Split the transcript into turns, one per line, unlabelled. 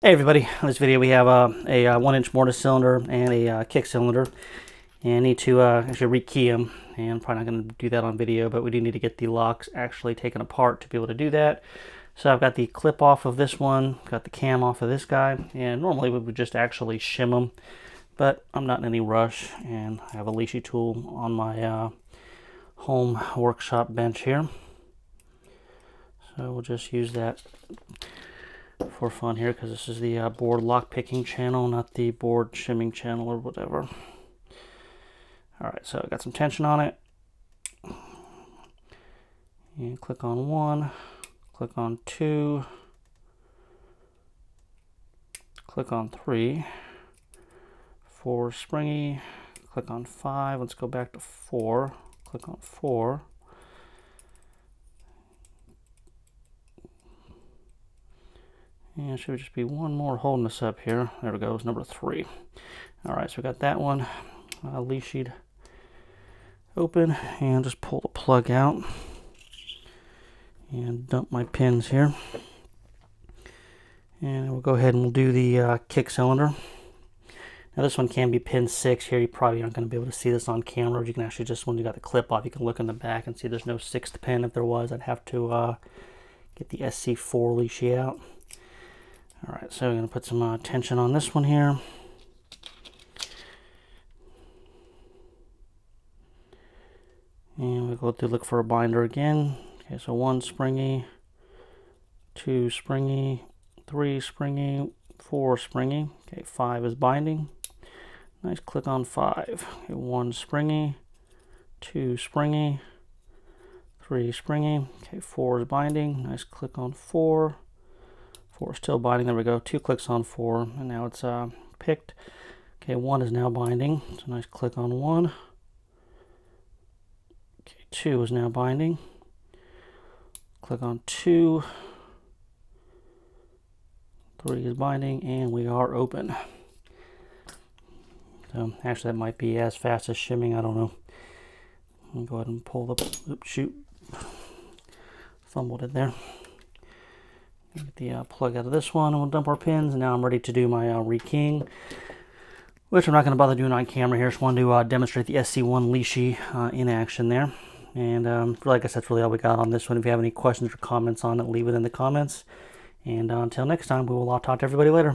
Hey everybody, in this video we have a 1-inch mortise cylinder and a kick cylinder, and I need to actually rekey them, and I'm probably not going to do that on video, but we do need to get the locks actually taken apart to be able to do that. So I've got the clip off of this one, got the cam off of this guy, and normally we would just actually shim them, but I'm not in any rush, and I have a Lishi tool on my home workshop bench here. So we'll just use that for fun here, because this is the board lock picking channel, not the board shimming channel or whatever. Alright, so I got some tension on it. And click on 1, click on 2, click on 3, 4 springy, click on 5, let's go back to 4, click on 4. And it should just be one more holding us up here. There we go, it's number 3. Alright, so we got that one Lishi'd open, and just pull the plug out and dump my pins here. And we'll go ahead and we'll do the kick cylinder. Now this one can be pin 6 here. You probably aren't going to be able to see this on camera. You can actually just, when you got the clip off, you can look in the back and see there's no 6th pin. If there was, I'd have to get the SC4 Lishi out. Alright, so we're going to put some tension on this one here. And we'll go to look for a binder again. Okay, so 1 springy, 2 springy, 3 springy, 4 springy. Okay, 5 is binding. Nice click on 5. Okay, 1 springy, 2 springy, 3 springy. Okay, 4 is binding. Nice click on 4. 4 still binding. There we go. 2 clicks on 4, and now it's picked. Okay, 1 is now binding. So nice click on 1. Okay, 2 is now binding. Click on 2. 3 is binding, and we are open. So actually, that might be as fast as shimming. I don't know. I'll go ahead and pull the. Oops, shoot. Fumbled it there. Get the plug out of this one, and we'll dump our pins. And now I'm ready to do my rekeying, which I'm not going to bother doing on camera here. Just wanted to demonstrate the SC1 Lishi in action there. And I guess that's really all we got on this one. If you have any questions or comments on it, leave it in the comments. And until next time, we will talk to everybody later.